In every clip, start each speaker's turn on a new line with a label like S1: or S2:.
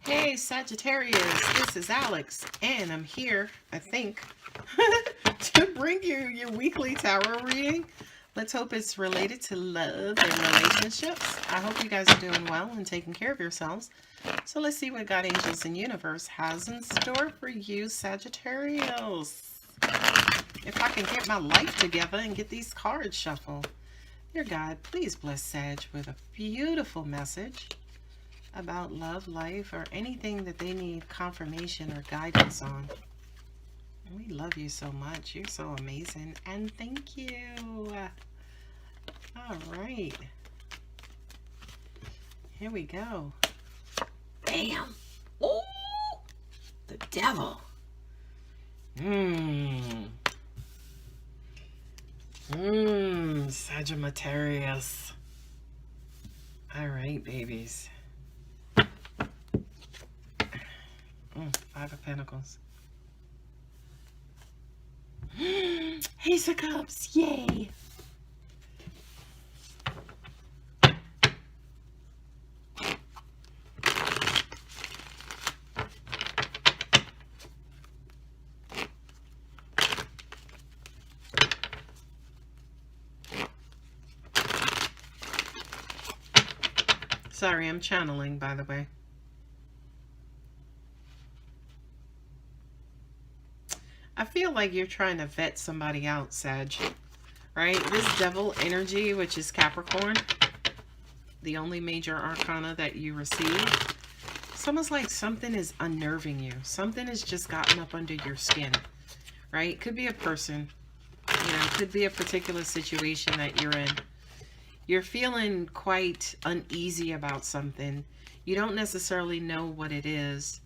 S1: Hey Sagittarius, this is Alex, and I'm here, I think, to bring you your weekly tarot reading. Let's hope it's related to love and relationships. I hope you guys are doing well and taking care of yourselves. So let's see what God, angels, and universe has in store for you, Sagittarius. If I can get my life together and get these cards shuffled. Dear God, please bless Sag with a beautiful message about love, life, or anything that they need confirmation or guidance on. We love you so much. You're so amazing. And thank you. All right. Here we go. Bam. Oh, the devil. Sagittarius. All right, babies. Five of Pentacles. Ace of Cups. Yay. Sorry, I'm channeling, by the way. I feel like you're trying to vet somebody out, Sag. Right? This devil energy, which is Capricorn, the only major arcana that you receive, it's almost like something is unnerving you. Something has just gotten up under your skin. Right? Could be a person. You know, could be a particular situation that you're in. You're feeling quite uneasy about something. You don't necessarily know what it is.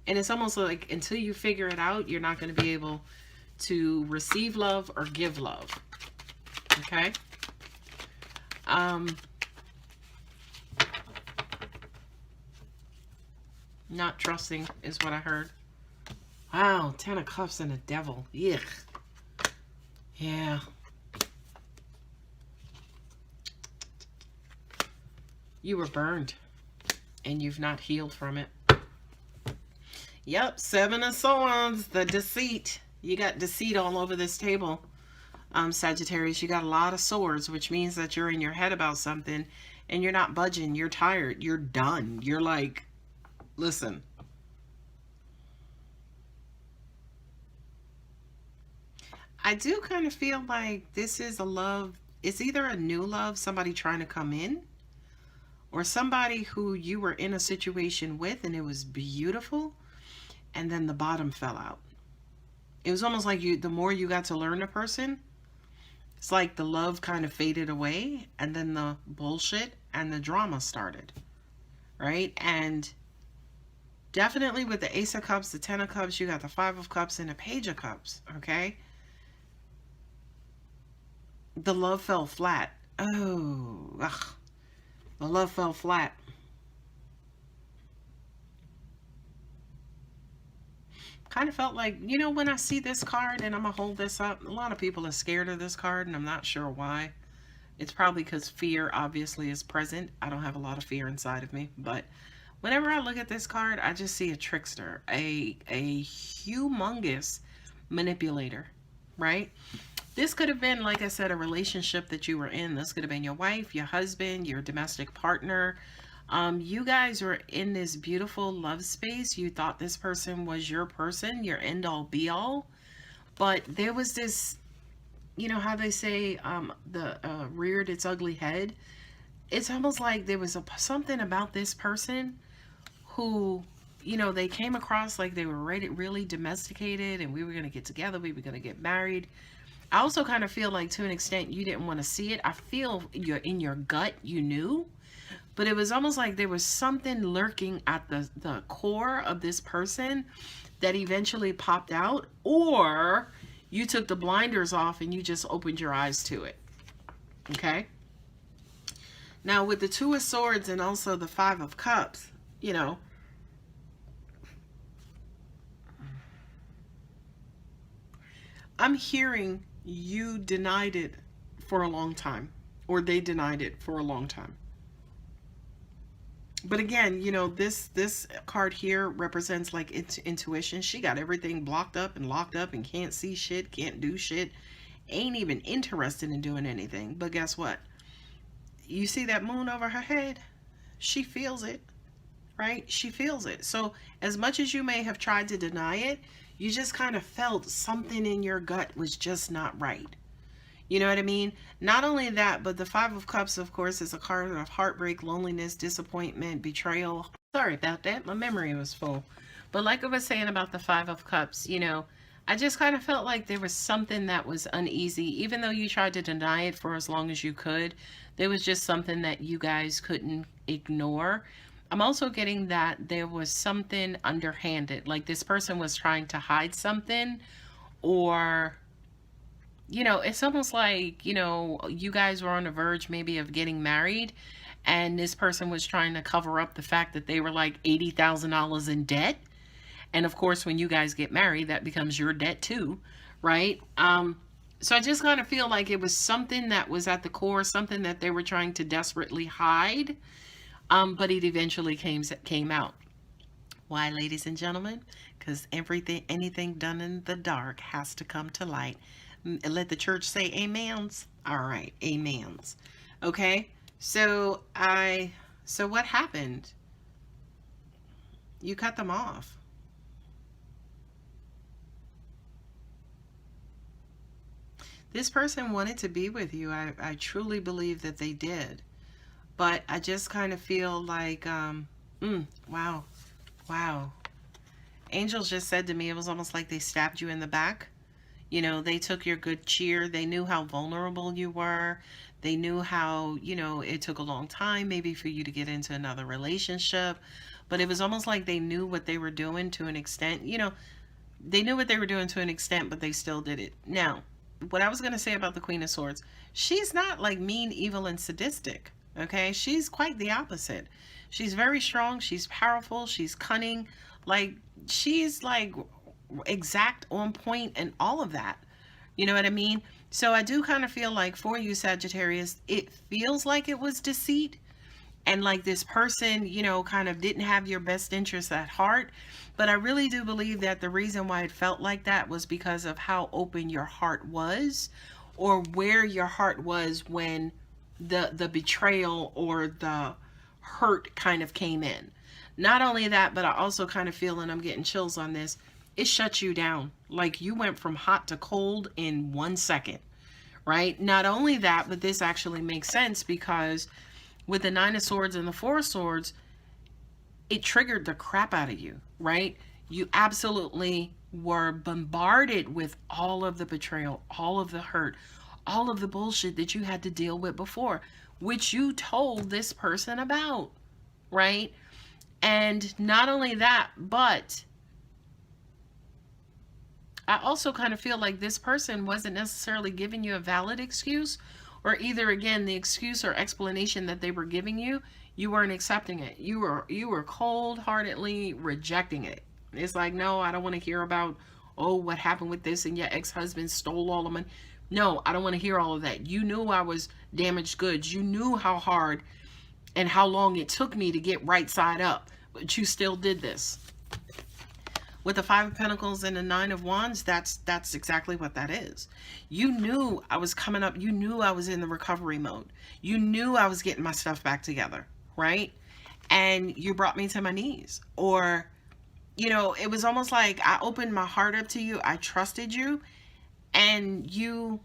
S1: And it's almost like until you figure it out, you're not going to be able to receive love or give love. Okay? Not trusting is what I heard. Wow, 10 of Cups and a devil. Yuck. Yeah. You were burned and you've not healed from it. Yep, 7 of Swords, the deceit. You got deceit all over this table, Sagittarius. You got a lot of swords, which means that you're in your head about something and you're not budging. You're tired. You're done. You're like, listen. I do kind of feel like this is a love. It's either a new love, somebody trying to come in, or somebody who you were in a situation with and it was beautiful, and then the bottom fell out. It was almost like the more you got to learn a person, it's like the love kind of faded away, and then the bullshit and the drama started, right? And definitely with the Ace of Cups, the 10 of Cups, you got the 5 of Cups and the Page of Cups, okay? The love fell flat. Oh, ugh. The love fell flat. Kind of felt like, you know, when I see this card, and I'm going to hold this up, a lot of people are scared of this card, and I'm not sure why. It's probably because fear obviously is present. I don't have a lot of fear inside of me, but whenever I look at this card, I just see a trickster, a humongous manipulator, right? This could have been, like I said, a relationship that you were in. This could have been your wife, your husband, your domestic partner. You guys were in this beautiful love space. You thought this person was your person, your end all be all. But there was this, you know how they say reared its ugly head? It's almost like there was something about this person who, you know, they came across like they were really domesticated and we were going to get together. We were going to get married. I also kind of feel like to an extent you didn't want to see it. I feel in your gut you knew. But it was almost like there was something lurking at the core of this person that eventually popped out, or you took the blinders off and you just opened your eyes to it. Okay? Now with the 2 of Swords and also the 5 of Cups, you know, I'm hearing you denied it for a long time, or they denied it for a long time. But again, you know, this card here represents like intuition. She got everything blocked up and locked up and can't see shit, can't do shit, ain't even interested in doing anything. But guess what? You see that moon over her head? She feels it, right? She feels it. So as much as you may have tried to deny it, you just kind of felt something in your gut was just not right. You know what I mean? Not only that, but the Five of Cups, of course, is a card of heartbreak, loneliness, disappointment, betrayal. Sorry about that. My memory was full. But like I was saying about the Five of Cups, you know, I just kind of felt like there was something that was uneasy. Even though you tried to deny it for as long as you could, there was just something that you guys couldn't ignore. I'm also getting that there was something underhanded. Like this person was trying to hide something, or you know, it's almost like, you know, you guys were on the verge maybe of getting married, and this person was trying to cover up the fact that they were like $80,000 in debt. And of course, when you guys get married, that becomes your debt too, right? So I just kind of feel like it was something that was at the core, something that they were trying to desperately hide, but it eventually came out. Why, ladies and gentlemen? Because anything done in the dark has to come to light. Let the church say amens. All right, amens. Okay, so what happened? You cut them off. This person wanted to be with you. I truly believe that they did. But I just kind of feel like, wow, wow. Angels just said to me, it was almost like they stabbed you in the back. You know, they took your good cheer. They knew how vulnerable you were. They knew how, you know, it took a long time maybe for you to get into another relationship. But it was almost like they knew what they were doing to an extent. You know, they knew what they were doing to an extent, but they still did it. Now, what I was going to say about the Queen of Swords, she's not like mean, evil, and sadistic. Okay? She's quite the opposite. She's very strong. She's powerful. She's cunning. Like, she's like exact, on point, and all of that. You know what I mean? So I do kind of feel like for you, Sagittarius, it feels like it was deceit, and like this person, you know, kind of didn't have your best interests at heart. But I really do believe that the reason why it felt like that was because of how open your heart was, or where your heart was when the betrayal or the hurt kind of came in. Not only that, but I also kind of feel, and I'm getting chills on this, it shut you down. Like you went from hot to cold in 1 second, right? Not only that, but this actually makes sense because with the Nine of Swords and the Four of Swords, it triggered the crap out of you, right? You absolutely were bombarded with all of the betrayal, all of the hurt, all of the bullshit that you had to deal with before, which you told this person about, right? And not only that, but I also kind of feel like this person wasn't necessarily giving you a valid excuse, or either again the excuse or explanation that they were giving you, you weren't accepting it. You were cold-heartedly rejecting it. It's like, no, I don't want to hear about, oh, what happened with this and your ex-husband stole all of money. No, I don't want to hear all of that. You knew I was damaged goods. You knew how hard and how long it took me to get right side up, but you still did this. With the Five of Pentacles and the Nine of Wands, that's exactly what that is. You knew I was coming up. You knew I was in the recovery mode. You knew I was getting my stuff back together, right? And you brought me to my knees. Or, you know, it was almost like I opened my heart up to you. I trusted you, and you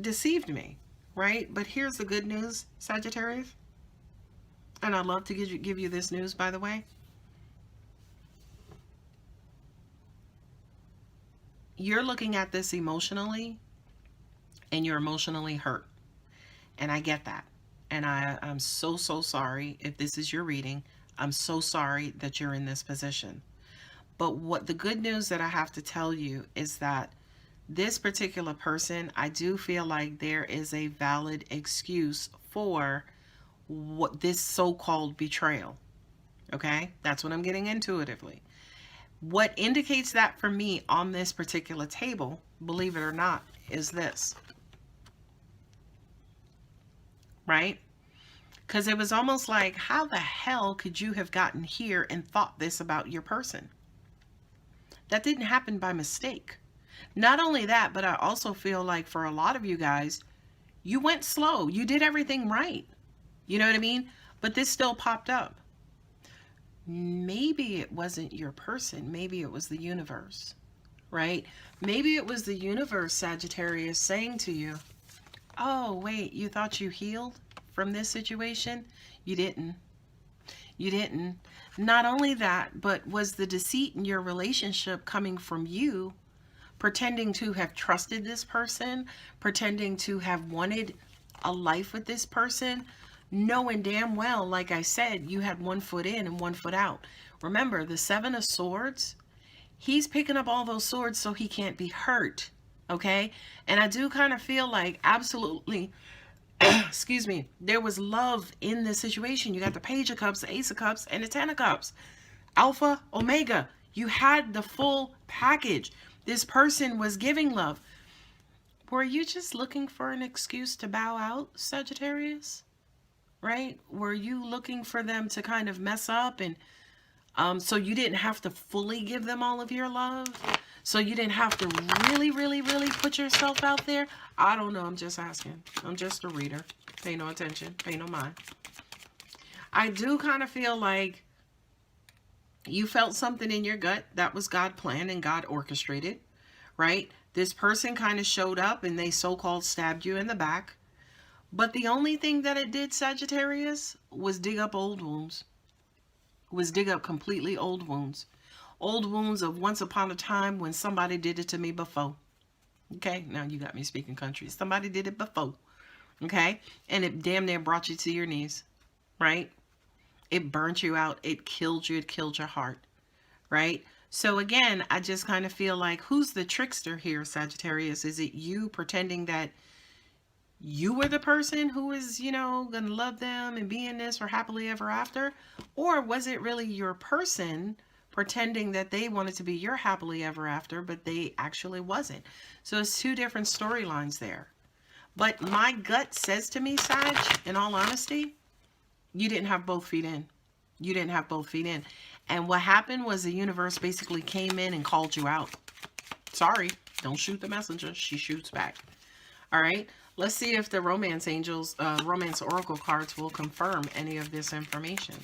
S1: deceived me, right? But here's the good news, Sagittarius. And I'd love to give you this news, by the way. You're looking at this emotionally, and you're emotionally hurt. And I get that. And I'm so sorry if this is your reading. I'm so sorry that you're in this position. But what the good news that I have to tell you is that this particular person, I do feel like there is a valid excuse for what this so-called betrayal. Okay? That's what I'm getting intuitively. What indicates that for me on this particular table, believe it or not, is this. Right? Because it was almost like, how the hell could you have gotten here and thought this about your person? That didn't happen by mistake. Not only that, but I also feel like for a lot of you guys, you went slow. You did everything right. You know what I mean? But this still popped up. Maybe it wasn't your person. Maybe it was the universe, right? Maybe it was the universe, Sagittarius, saying to you, oh, wait, you thought you healed from this situation? You didn't. You didn't. Not only that, but was the deceit in your relationship coming from you pretending to have trusted this person, pretending to have wanted a life with this person, knowing damn well, like I said, you had one foot in and one foot out. Remember, the Seven of Swords, he's picking up all those swords so he can't be hurt, okay? And I do kind of feel like absolutely, excuse me, there was love in this situation. You got the Page of Cups, the Ace of Cups, and the Ten of Cups. Alpha, Omega. You had the full package. This person was giving love. Were you just looking for an excuse to bow out, Sagittarius? Right? Were you looking for them to kind of mess up and so you didn't have to fully give them all of your love? So you didn't have to really, really, really put yourself out there? I don't know. I'm just asking. I'm just a reader. Pay no attention. Pay no mind. I do kind of feel like you felt something in your gut that was God planned and God orchestrated, right? This person kind of showed up and they so-called stabbed you in the back. But the only thing that it did, Sagittarius, was dig up old wounds. Was dig up completely old wounds. Old wounds of once upon a time when somebody did it to me before. Okay, now you got me speaking country. Somebody did it before. Okay, and it damn near brought you to your knees, right? It burnt you out. It killed you. It killed your heart, right? So again, I just kind of feel like, who's the trickster here, Sagittarius? Is it you pretending that you were the person who is, you know, going to love them and be in this for happily ever after? Or was it really your person pretending that they wanted to be your happily ever after, but they actually wasn't? So it's two different storylines there. But my gut says to me, Sag, in all honesty, you didn't have both feet in. You didn't have both feet in. And what happened was the universe basically came in and called you out. Sorry, don't shoot the messenger. She shoots back. All right. Let's see if the romance angels, romance oracle cards will confirm any of this information.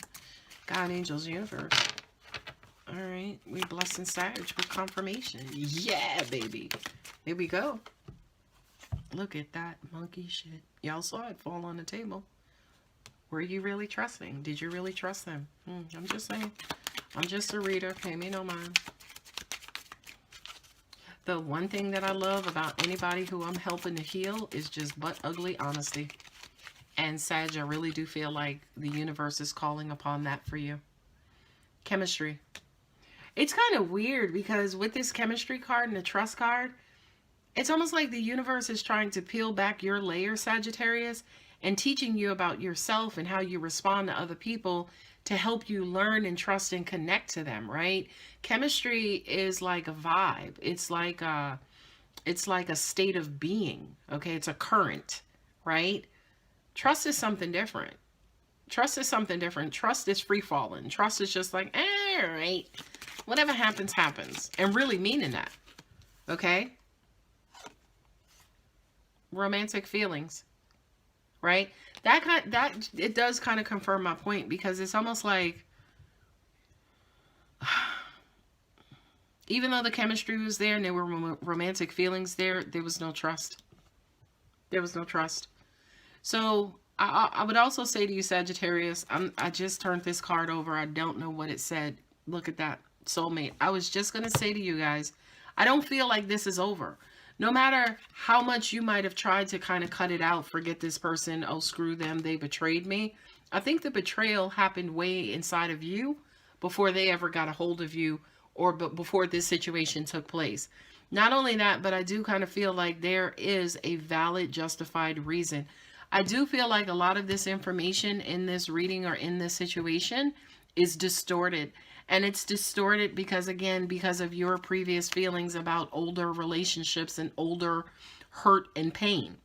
S1: God, angels, universe. All right. We blessing Sag with confirmation. Yeah, baby. Here we go. Look at that monkey shit. Y'all saw it fall on the table. Were you really trusting? Did you really trust them? I'm just saying. I'm just a reader. Pay me no mind. The one thing that I love about anybody who I'm helping to heal is just butt ugly honesty. And Sag, I really do feel like the universe is calling upon that for you. Chemistry. It's kind of weird because with this chemistry card and the trust card, it's almost like the universe is trying to peel back your layer, Sagittarius, and teaching you about yourself and how you respond to other people to help you learn and trust and connect to them, right? Chemistry is like a vibe. It's like a state of being, okay? It's a current, right? Trust is something different. Trust is something different. Trust is free falling. Trust is just like, all right, whatever happens, happens. And really meaning that, okay? Romantic feelings. Right? It does kind of confirm my point, because it's almost like even though the chemistry was there and there were romantic feelings there was no trust. There was no trust. So I would also say to you, Sagittarius, I just turned this card over. I don't know what it said. Look at that. Soulmate. I was just going to say to you guys, I don't feel like this is over. No matter how much you might have tried to kind of cut it out, forget this person, oh, screw them, they betrayed me. I think the betrayal happened way inside of you before they ever got a hold of you, or before this situation took place. Not only that, but I do kind of feel like there is a valid, justified reason. I do feel like a lot of this information in this reading or in this situation is distorted. And it's distorted because, again, because of your previous feelings about older relationships and older hurt and pain.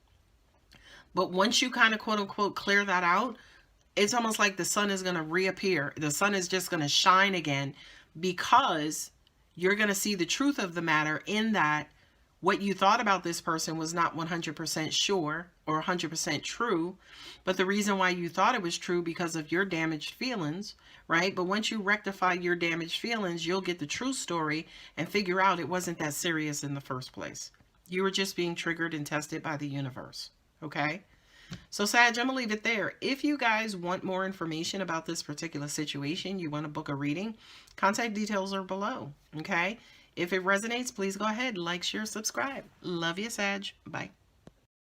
S1: But once you kind of, quote unquote, clear that out, It's almost like the sun is going to reappear. The sun is just going to shine again, because you're going to see the truth of the matter, in that what you thought about this person was not 100% sure or 100% true. But the reason why you thought it was true, because of your damaged feelings, right? But once you rectify your damaged feelings, you'll get the true story and figure out it wasn't that serious in the first place. You were just being triggered and tested by the universe. Okay? So Sag, I'm going to leave it there. If you guys want more information about this particular situation, you want to book a reading, contact details are below. Okay? If it resonates, please go ahead, like, share, subscribe. Love you, Sag. Bye.